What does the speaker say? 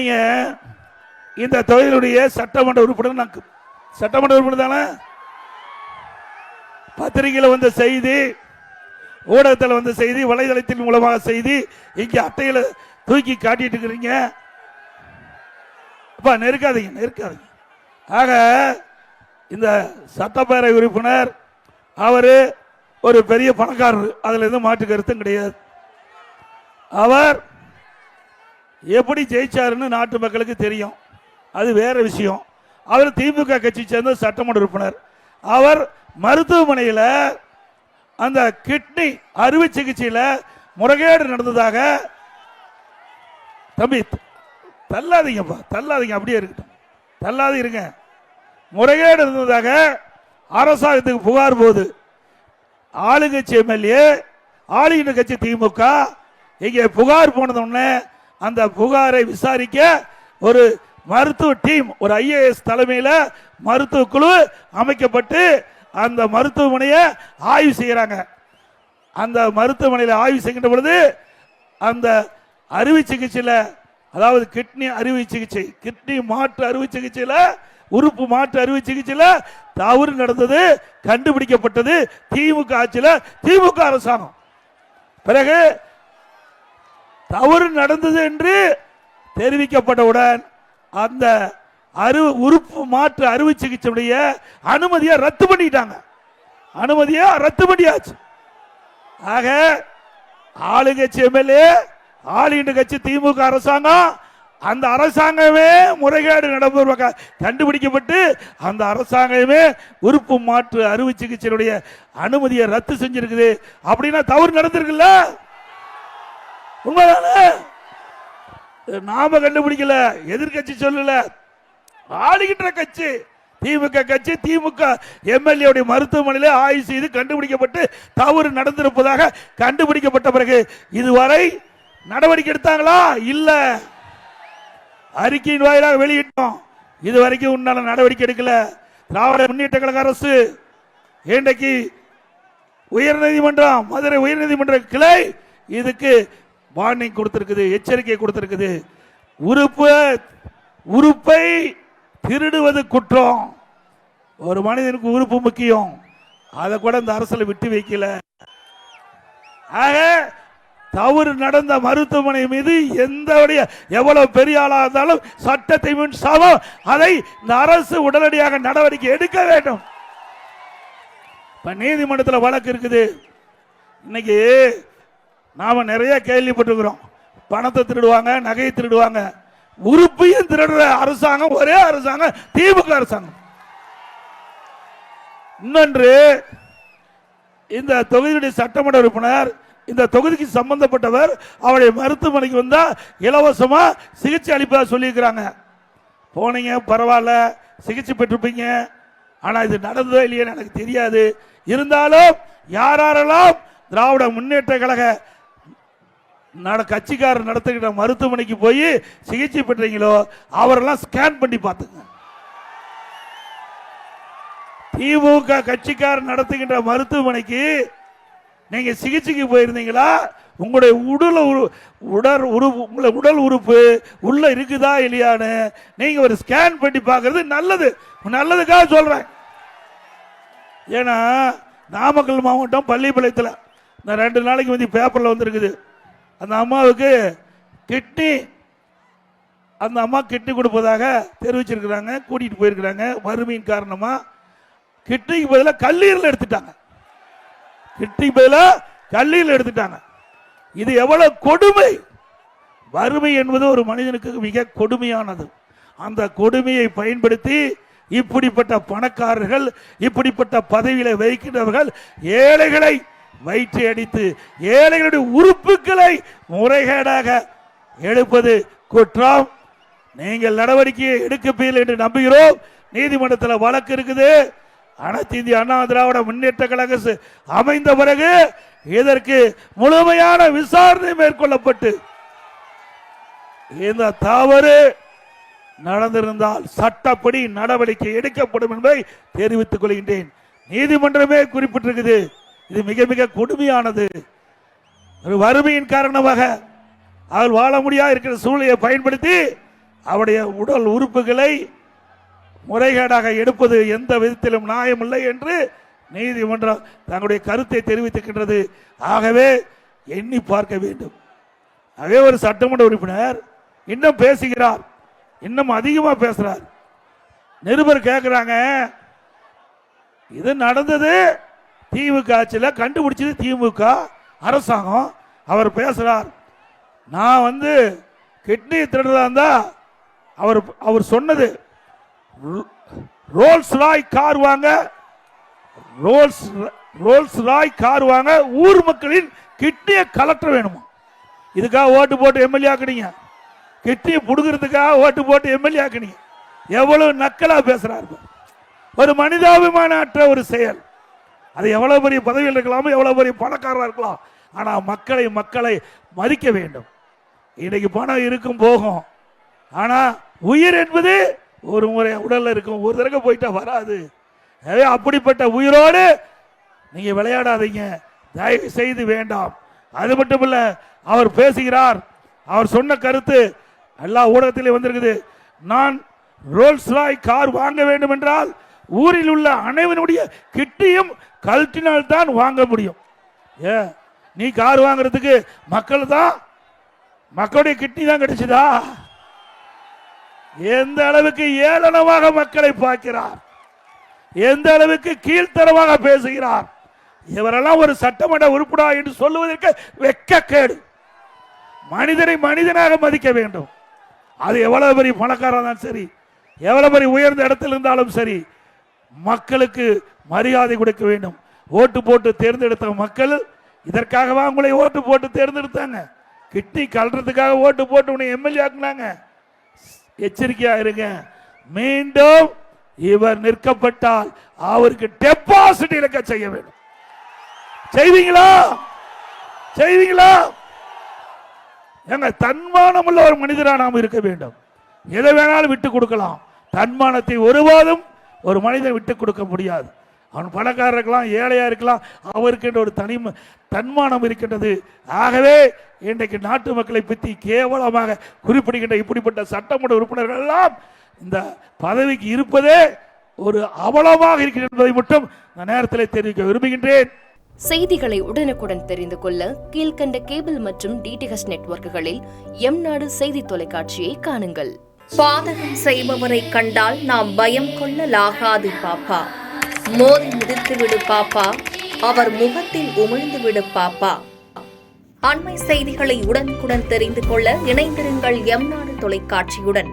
நீங்க இந்த தொகுதியுடைய சட்டமன்ற உறுப்பினர், சட்டமன்ற உறுப்பினர் தானே? பத்திரிகையில் வந்த செய்தி, ஊடகத்தில் வந்த செய்தி, வலைதளத்தின் மூலமாக செய்தி, இங்க அட்டையில தூக்கி காட்டிட்டு இருக்கிறீங்க. நெருக்காதீங்க, நெருக்காதீங்க. ஆக இந்த சட்டப்பேரவை உறுப்பினர் அவரு ஒரு பெரிய பணக்காரர், அதுல எதுவும் மாற்று கருத்தும் கிடையாது. அவர் எப்படி ஜெயிச்சாருன்னு நாட்டு மக்களுக்கு தெரியும், அது வேற விஷயம். அவர் திமுக கட்சி சேர்ந்த சட்டமன்ற உறுப்பினர். அவர் மருத்துவமனையில் அந்த கிட்னி அறுவை சிகிச்சையில் முறைகேடு நடந்ததாக, தம்பி தள்ளாதீங்கப்பா, தள்ளாதீங்க, அப்படியே இருக்கட்டும், தள்ளாது இருங்க. முறைகேடு இருந்ததாக அரசாங்கத்துக்கு புகார் போது ஆளுங்கட்சி எம்எல்ஏ, ஆளுகின்ற கட்சி திமுக இங்கே புகார் போனதுன்னு அந்த புகாரை விசாரிக்க ஒரு மருத்துவ டீம், ஒரு ஐஏஎஸ் தலைமையில் மருத்துவ குழு அமைக்கப்பட்டு அந்த மருத்துவமனையை ஆய்வு செய்யறாங்க. அந்த மருத்துவமனையில் ஆய்வு செய்கின்ற பொழுது அந்த அறுவை சிகிச்சையில், அதாவது கிட்னி அறுவை சிகிச்சை, கிட்னி மாற்று அறுவை சிகிச்சையில், உறுப்பு மாற்று அறுவை சிகிச்சையில் தவறு நடந்தது கண்டுபிடிக்கப்பட்டது திமுக ஆட்சியில், திமுக அரசாங்கம். பிறகு தவறு நடந்தது என்று தெரிவிக்கப்பட்டவுடன் அந்த உறுப்பு மாற்று அறுவை சிகிச்சையுடைய அனுமதியை ரத்து பண்ணிட்டாங்க. அனுமதியை ரத்து பண்ணியாச்சு. ஆக ஆளுங்கட்சி எம்எல்ஏ, ஆளுகின்ற கட்சி திமுக அரசாங்கம், அந்த அரசாங்கமே முறைகேடு நடைபெறுவதாக கண்டுபிடிக்கப்பட்டு அந்த அரசாங்கமே உறுப்பு மாற்று அறுவை சிகிச்சையுடைய அனுமதியை ரத்து செஞ்சிருக்குது. அப்படின்னா தவறு நடந்திருக்குல்ல, உண்மைதானே? நாம கண்டுபிடிக்கல, எதிர்கட்சி சொல்லல, ஆளுகின்ற கட்சி திமுக கட்சி, திமுக எம்எல்ஏ மருத்துவமனையில் ஆய்வு செய்து கண்டுபிடிக்கப்பட்டு தவறு நடந்திருப்பதாக கண்டுபிடிக்கப்பட்ட பிறகு இதுவரை நடவடிக்கை எடுத்தாங்களா? இல்ல. அறிக்கையின் வாயிலாக வெளியிட்டோம், இதுவரைக்கும் உண்டான நடவடிக்கை எடுக்கல. திராவிட முன்னேற்ற கழக அரசு இன்றைக்கு உயர்நீதிமன்றம், மதுரை உயர்நீதிமன்ற கிளை இதுக்கு வார்னிங் கொடுத்திருக்குது, எச்சரிக்கை கொடுத்திருக்குது. உறுப்பை திருடுவது குற்றம். ஒரு மனிதனுக்கு உறுப்பு முக்கியம், அதை கூட இந்த அரசுல விட்டு வைக்கல. ஆக தவறு நடந்த மருத்துவமனை மீது எவ்வளவு பெரிய ஆளா இருந்தாலும் சட்டத்தை முன் சமம், அதை இந்த அரசு உடனடியாக நடவடிக்கை எடுக்க வேண்டும். இப்ப நீதிமன்றத்தில் வழக்கு இருக்குது. இன்னைக்கு நாம நிறைய கேள்விப்பட்டிருக்கிறோம், பணத்தை திருடுவாங்க, நகையை திருடுவாங்க, உறுப்பையும் திருடுற அரசாங்கம் ஒரே அரசாங்கம், திமுக அரசாங்கம். இன்னொன்று, இந்த தொகுதியுடைய சட்டமன்ற உறுப்பினர், இந்த தொகுதிக்கு சம்பந்தப்பட்டவர், அவருடைய மருத்துவமனைக்கு வந்தா இலவசமா சிகிச்சை அளிப்பதா சொல்லியிருக்கிறாங்க. போனீங்க, பரவாயில்ல, சிகிச்சை பெற்றிருப்பீங்க. ஆனா இது நடந்ததோ இல்லையன்னு எனக்கு தெரியாது. இருந்தாலும் யாரெல்லாம் திராவிட முன்னேற்ற கழக கட்சிக்காரர் நடத்துகிற மருத்துவமனைக்கு போய் சிகிச்சை பெற்றீங்களோ அவரெல்லாம் ஸ்கேன் பண்ணி பார்த்துங்க. திமுக கட்சிக்காரர் நடத்துகின்ற மருத்துவமனைக்கு நீங்க சிகிச்சைக்கு போயிருந்தீங்களா? உங்களுடைய உடல் உறுப்பு உள்ள இருக்குதா இல்லையான்னு நீங்க ஒரு ஸ்கேன் பண்ணி பார்க்கறது நல்லது. நல்லதுக்காக சொல்றேன். ஏன்னா நாமக்கல் மாவட்டம் பள்ளிப்பாளையத்தில் இந்த 2 நாளைக்கு வந்து பேப்பர்ல வந்திருக்குது, அந்த அம்மாவுக்கு கிட்னி, அந்த அம்மா கிட்னி கொடுப்பதாக தெரிவிச்சிருக்கிறாங்க, கூட்டிட்டு போயிருக்கிறாங்க. வறுமையின் காரணமா கிட்னிக்கு பதிலாக கல்லீரல் எடுத்துட்டாங்க. கிட்னிக்கு பதிலாக கல்லீரல் எடுத்துட்டாங்க. இது எவ்வளவு கொடுமை! வறுமை என்பது ஒரு மனிதனுக்கு மிக கொடுமையானது. அந்த கொடுமையை பயன்படுத்தி இப்படிப்பட்ட பணக்காரர்கள், இப்படிப்பட்ட பதவிகளை வைக்கின்றவர்கள் ஏழைகளை வயிற்றை அடித்து ஏழைகளுடைய உறுப்புகளை முறைகேடாக எடுப்பது குற்றம். நீங்கள் நடவடிக்கையை எடுக்கப்பீர்கள் என்று நம்புகிறோம். நீதிமன்றத்தில் வழக்கு இருக்குது. அனைத்து இந்திய அண்ணா திராவிட முன்னேற்ற கழக அமைந்த பிறகு இதற்கு முழுமையான விசாரணை மேற்கொள்ளப்பட்டு இந்த தவறு நடந்திருந்தால் சட்டப்படி நடவடிக்கை எடுக்கப்படும் என்பதை தெரிவித்துக் கொள்கின்றேன். நீதிமன்றமே குறிப்பிட்டிருக்குது. இது மிக மிக கொடுமையானது. ஒரு வறுமையின் காரணமாக அவர் வாழ முடியாது இருக்கிற சூழ்நிலையை பயன்படுத்தி அவருடைய உடல் உறுப்புகளை முறைகேடாக எடுப்பது எந்த விதத்திலும் நியாயமில்லை என்று நீதிமன்றம் தங்களுடைய கருத்தை தெரிவித்திருக்கின்றது. ஆகவே எண்ணி பார்க்க வேண்டும். ஆகவே ஒரு சட்டமன்ற உறுப்பினர் இன்னும் பேசுகிறார், இன்னும் அதிகமா பேசுறார். நிருபர் கேட்கிறாங்க, இது நடந்தது திமுக ஆட்சியில், கண்டுபிடிச்சது திமுக அரசாங்கம். அவர் பேசுறார், நான் கிட்னி திருடுறதா இருந்தா அவர் சொன்னது ரோல்ஸ் ராய் கார் வாங்க, ரோல்ஸ் ராய் கார் வாங்க ஊர் மக்களின் கிட்னியை கலெக்டர் வேணுமா? இதுக்காக ஓட்டு போட்டு எம்எல்ஏ ஆக்குனீங்க, கிட்னியை புடுங்கிறதுக்காக ஓட்டு போட்டு எம்எல்ஏ ஆக்குனீங்க. எவ்வளவு நக்கலா பேசுறாரு. ஒரு மனிதாபிமான அற்ற ஒரு செயல். அது எவ்வளவு பெரிய பதவியில் இருக்கலாமோ, எவ்வளவு பெரிய பணக்காரா இருக்கலாம், ஆனா மக்களை மதிக்க வேண்டும். இன்னைக்கு பணம் இருக்கும் போகும், ஆனா உயிர் என்பது ஒரு முறை உடல்ல இருக்கும், ஒரு தடவை போயிட்டா வராது. அப்படிப்பட்ட உயிரோடு நீங்க விளையாடாதீங்க, தயவு செய்து வேண்டாம். அது மட்டும் இல்ல, அவர் பேசுகிறார், அவர் சொன்ன கருத்து எல்லா ஊடகத்திலே வந்திருக்குது. நான் ரோல்ஸ் ராய் கார் வாங்க வேண்டும் என்றால் ஊரில் உள்ள அனைவருடைய கிட்னியும் கழட்டினால் தான் வாங்க முடியும். நீ கார் வாங்குறதுக்கு மக்களுடைய கிட்னி தான் கிடைச்சதா? எந்த அளவுக்கு ஏளனமாக மக்களை பார்க்கிறார், எந்த அளவுக்கு கீழ்த்தரமாக பேசுகிறார். இவரெல்லாம் ஒரு சட்டமன்ற உறுப்பினரா என்று சொல்லுவதற்கு வெட்கக்கேடு. மனிதனை மனிதனாக மதிக்க வேண்டும். அது எவ்வளவு பெரிய பணக்காரன் சரி, எவ்வளவு பெரிய உயர்ந்த இடத்தில் இருந்தாலும் சரி, மக்களுக்கு மரியாதை கொடுக்க வேண்டும். ஓட்டு போட்டு தேர்ந்தெடுத்த மக்கள் இதற்காகவா உங்களை ஓட்டு போட்டு தேர்ந்தெடுத்தாங்க? கிட்னி கல்றதுக்காக ஓட்டு போட்டு உன்னை எம்எல்ஏ ஆக்குனாங்க. எச்சரிக்கையா இருங்க. மீண்டும் இவர் நிற்கப்பட்டால் அவருக்கு டெபாசிட் இழக்க செய்ய வேண்டும். செய்வீங்களா? எங்க தன்மானம் உள்ள ஒரு மனிதரா நாம் இருக்க வேண்டும். எதை வேணாலும் விட்டு கொடுக்கலாம். தன்மானத்தை ஒருவாதும் ஒரு மனிதன் விட்டு கொடுக்க முடியாது. அவன் பணக்காரர் இருக்கலாம், ஏழையா இருக்கலாம், அவருக்கு ஒரு தன்மானம் இருக்கின்றது. ஆகவே இன்றைக்கு நாட்டு மக்களை பற்றி கேவலமாக குறிப்பிடுகின்ற இப்படிப்பட்ட சட்டமன்ற உறுப்பினர்கள் எல்லாம் இந்த பதவிக்கு இருப்பதே ஒரு அவலமாக இருக்கிறது என்பதை மட்டும் இந்த நேரத்தில் தெரிவிக்க விரும்புகின்றேன். செய்திகளை உடனுக்குடன் தெரிந்து கொள்ள கீழ்கண்ட கேபிள் மற்றும் டிடிஎச் நெட்வொர்க்குகளில் எம்நாடு செய்தி தொலைக்காட்சியை காணுங்கள். பாதகம் செய்பவரை கண்டால் நாம் பயம் கொள்ளலாகாது பாப்பா. மோதி மிதித்து விடு பாப்பா, அவர் முகத்தில் உமிழ்ந்து விடு பாப்பா. அண்மை செய்திகளை உடனுக்குடன் தெரிந்து கொள்ள இணைந்திருங்கள் எம்நாடு தொலைக்காட்சியுடன்.